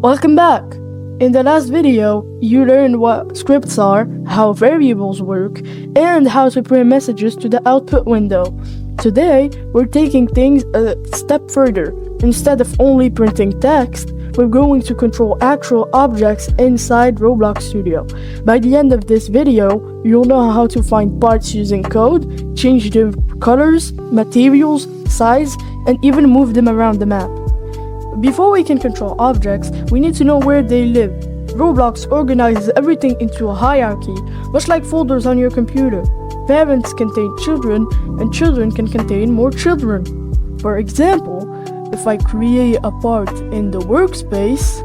Welcome back! In the last video, you learned what scripts are, how variables work, and how to print messages to the output window. Today, we're taking things a step further. Instead of only printing text, we're going to control actual objects inside Roblox Studio. By the end of this video, you'll know how to find parts using code, change their colors, materials, size, and even move them around the map. Before we can control objects, we need to know where they live. Roblox organizes everything into a hierarchy, much like folders on your computer. Parents contain children, and children can contain more children. For example, if I create a part in the workspace,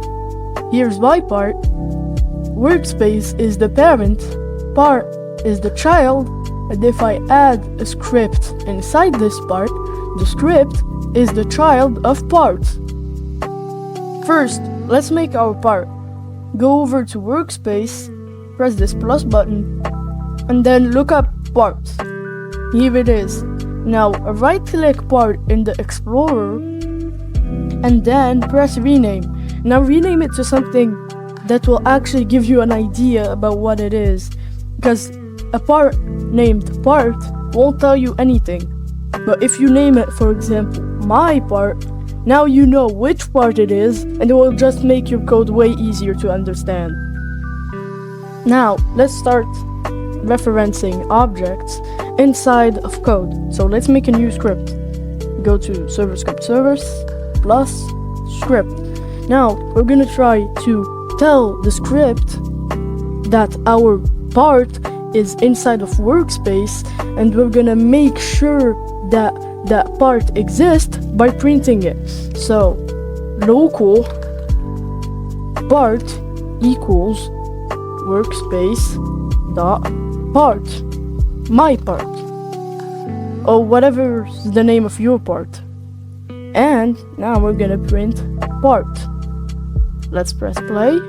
here's my part. Workspace is the parent, part is the child, and if I add a script inside this part, the script is the child of part. First, let's make our part. Go over to Workspace, press this plus button, and then look up Parts. Here it is. Now, right-click Part in the Explorer, and then press Rename. Now, rename it to something that will actually give you an idea about what it is, because a part named Part won't tell you anything. But if you name it, for example, My Part, now you know which part it is, and it will just make your code way easier to understand. Now, let's start referencing objects inside of code. So let's make a new script. Go to server script servers plus script. Now, we're gonna try to tell the script that our part is inside of Workspace, and we're gonna make sure that that part exists by printing it. So local part equals workspace dot part, my part, or whatever's the name of your part. And now we're gonna print part. Let's press play,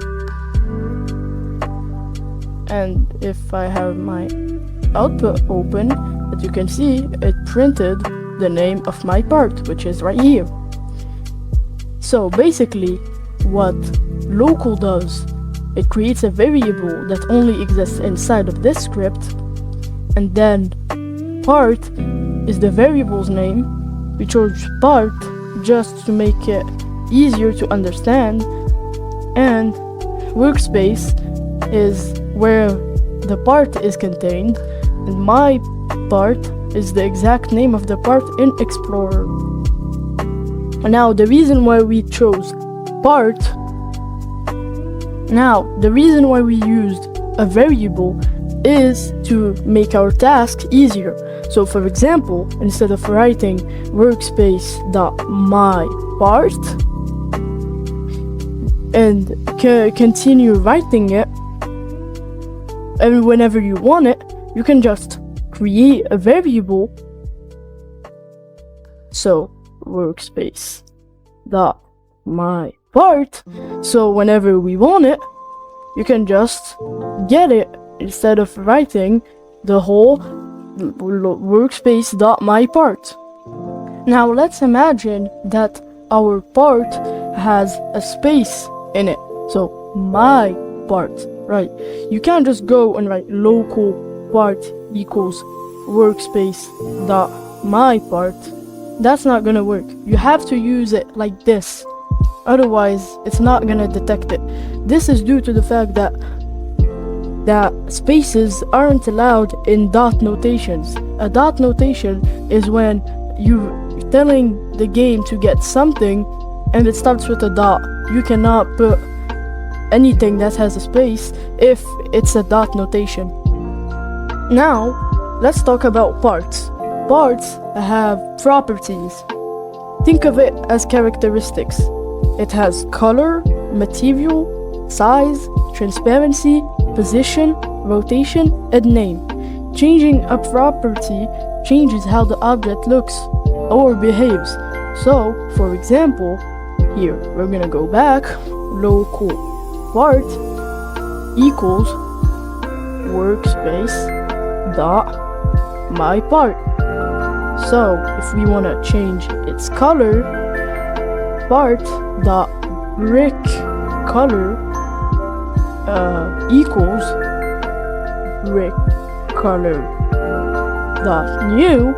and if I have my output open, as you can see, it printed the name of my part, which is right here. So basically, what local does, it creates a variable that only exists inside of this script, and then part is the variable's name. We chose part just to make it easier to understand, and workspace is where the part is contained, and my part is the exact name of the part in Explorer. Now, the reason why we chose part, the reason why we used a variable is to make our task easier. So for example, instead of writing workspace.myPart and continue writing it, and whenever you want it, you can just create a variable. So workspace dot my part, so whenever we want it, you can just get it instead of writing the whole workspace dot my part. Now let's imagine that our part has a space in it, so my part, right? You can't just go and write local part equals workspace dot my part. That's not gonna work. You have to use it like this, otherwise it's not gonna detect it. This is due to the fact that spaces aren't allowed in dot notations. A dot notation is when you're telling the game to get something and it starts with a dot. You cannot put anything that has a space if it's a dot notation. Now, let's talk about parts. Parts have properties. Think of it as characteristics. It has color, material, size, transparency, position, rotation, and name. Changing a property changes how the object looks or behaves. So, for example, here, we're gonna go back, local part equals workspace dot my part. So if we want to change its color, part dot brick color equals brick color dot new,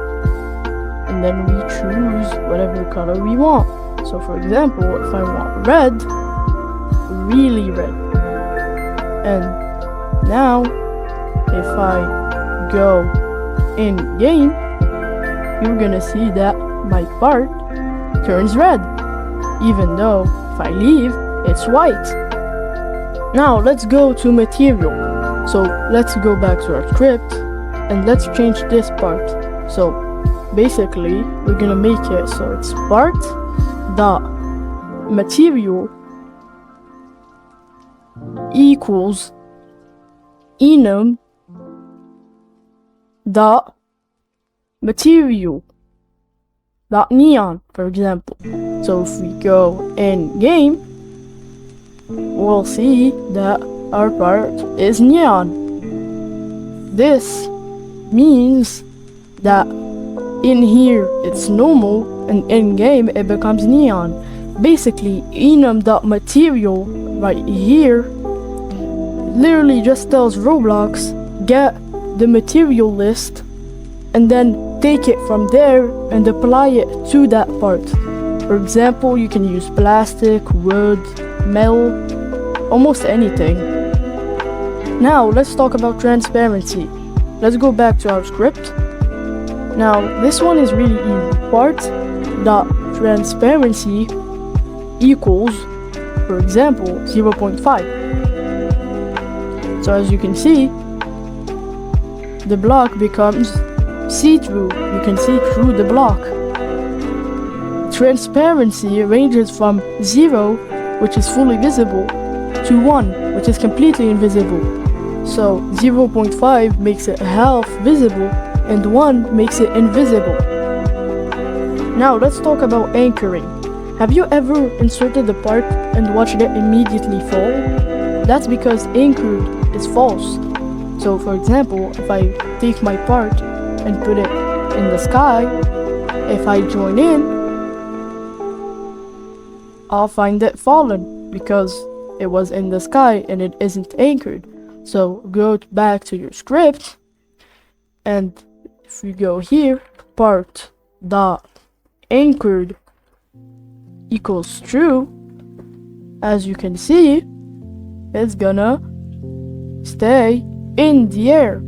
and then we choose whatever color we want. So for example, if I want red, really red, and now if I go in game, you're gonna see that my part turns red, even though if I leave, it's white. Now let's go to material. So let's go back to our script and let's change this part. So basically we're gonna make it so it's part dot material equals enum dot material dot neon, for example. So if we go in game, we'll see that our part is neon. This means that in here it's normal and in game it becomes neon. Basically enum.material right here literally just tells Roblox get the material list and then take it from there and apply it to that part. For example, you can use plastic, wood, metal, almost anything. Now let's talk about transparency. Let's go back to our script. Now this one is really easy. Part dot transparency equals, for example, 0.5. So as you can see, the block becomes see-through. You can see through the block. Transparency ranges from 0, which is fully visible, to 1, which is completely invisible. So 0.5 makes it half visible and 1 makes it invisible. Now let's talk about anchoring. Have you ever inserted the part and watched it immediately fall? That's because anchored is false. So for example, if I take my part and put it in the sky, if I join in, I'll find it fallen because it was in the sky and it isn't anchored. So go back to your script, and if we go here, part dot anchored equals true, as you can see, it's gonna stay in the air.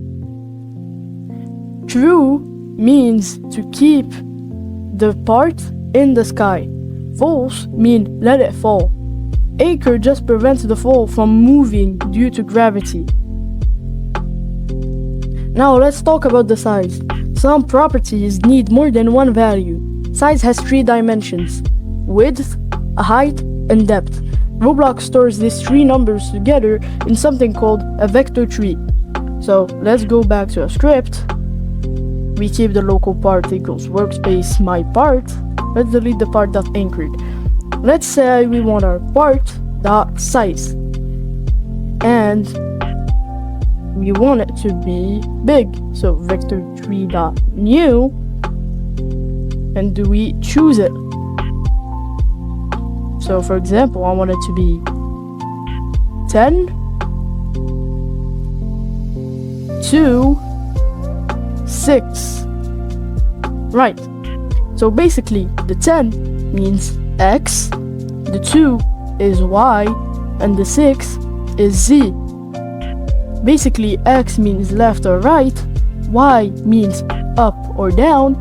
True means to keep the part in the sky. False means let it fall. Anchor just prevents the fall from moving due to gravity. Now let's talk about the size. Some properties need more than one value. Size has 3 dimensions: width, height, and depth. Roblox stores these 3 numbers together in something called a vector tree. So let's go back to our script. We keep the local part equals workspace my part. Let's delete the part dot anchored. Let's say we want our part dot size, and we want it to be big. So vector3 dot new, and do we choose it? So for example, I want it to be 10 to 6. Right. So basically, the 10 means X, the 2 is Y, and the 6 is Z. Basically, X means left or right, Y means up or down,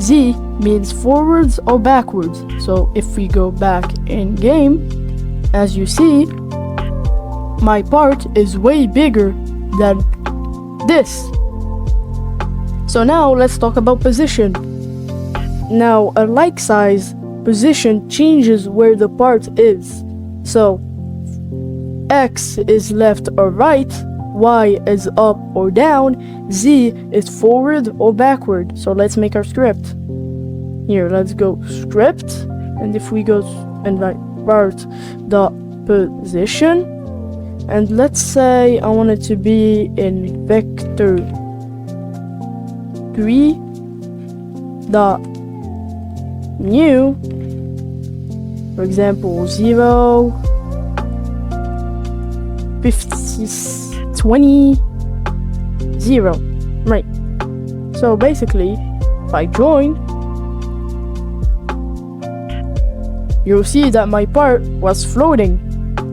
Z means forwards or backwards. So if we go back in game, as you see, my part is way bigger than this. So now let's talk about position. Now a like size, position changes where the part is. So X is left or right, Y is up or down, Z is forward or backward. So let's make our script. Here, let's go script, and if we go and write part dot position, and let's say I want it to be in vector 3 dot new, for example 0 20, 0. Right. So basically, if I join, you'll see that my part was floating,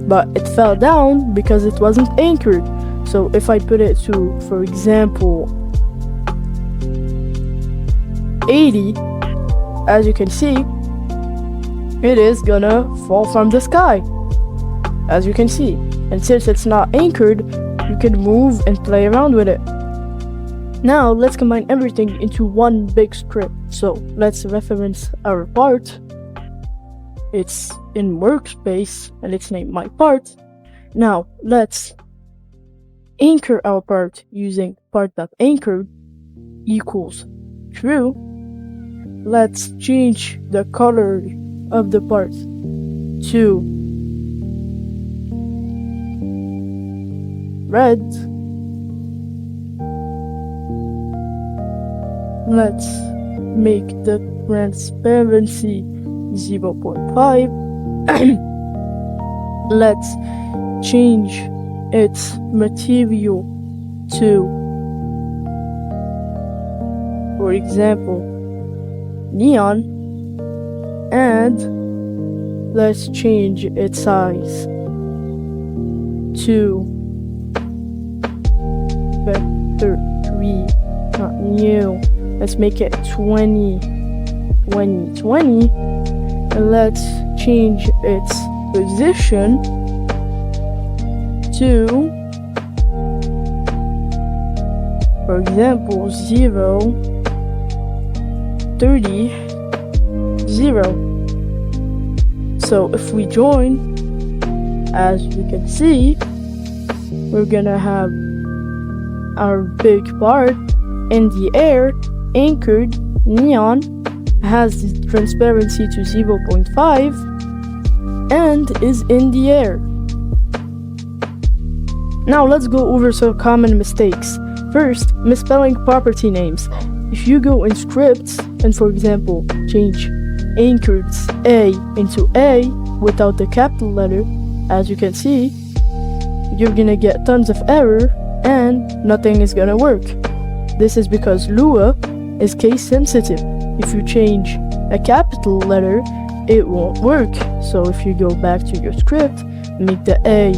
but it fell down because it wasn't anchored. So if I put it to, for example, 80, as you can see, it is gonna fall from the sky, as you can see. And since it's not anchored, you can move and play around with it. Now let's combine everything into one big script. So let's reference our part. It's in workspace and it's named my part. Now let's anchor our part using part.anchored equals true. Let's change the color of the part to red. Let's make the transparency 0.5. Let's change its material to, for example, neon, and let's change its size to vector 3, not new. Let's make it 20, 20, 20, and let's change its position to, for example, 0, 30, 0. So if we join, as you can see, we're gonna have our big part in the air, anchored, neon, has the transparency to 0.5, and is in the air. Now let's go over some common mistakes. First, misspelling property names. If you go in scripts and, for example, change anchored A into A without the capital letter, as you can see, you're gonna get tons of error and nothing is gonna work. This is because Lua is case sensitive. If you change a capital letter, it won't work. So if you go back to your script, make the A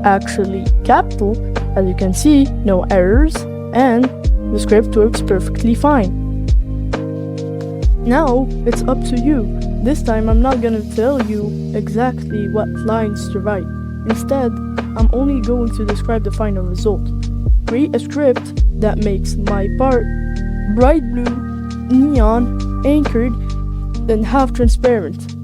actually capital, as you can see, no errors, and the script works perfectly fine. Now it's up to you. This time I'm not gonna tell you exactly what lines to write. Instead, I'm only going to describe the final result. Create a script that makes my part bright blue, neon, anchored, and half transparent.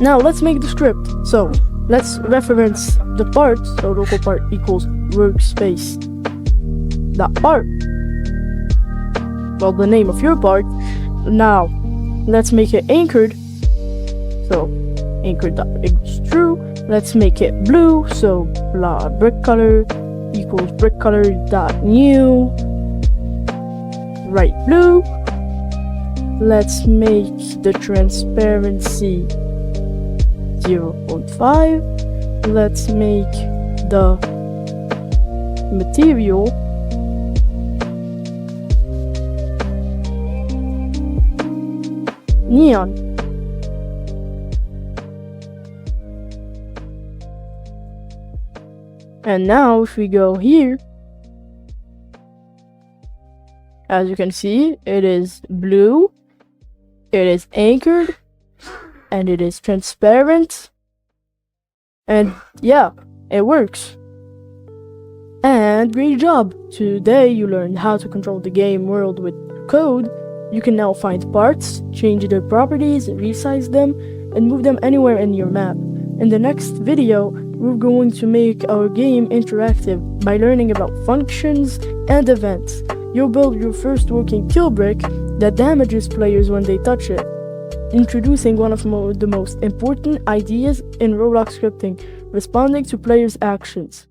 Now let's make the script. So let's reference the part. So local part equals workspace dot part. Well, the name of your part. Now let's make it anchored. So anchored dot equals true. Let's make it blue. So blah brick color equals brick color dot new right blue. Let's make the transparency 0.5. Let's make the material neon. And now if we go here, as you can see, it is blue, it is anchored, and it is transparent. And yeah, it works. And great job! Today you learned how to control the game world with code. You can now find parts, change their properties, resize them, and move them anywhere in your map. In the next video, we're going to make our game interactive by learning about functions and events. You'll build your first working kill brick that damages players when they touch it, introducing one of the most important ideas in Roblox scripting, responding to players' actions.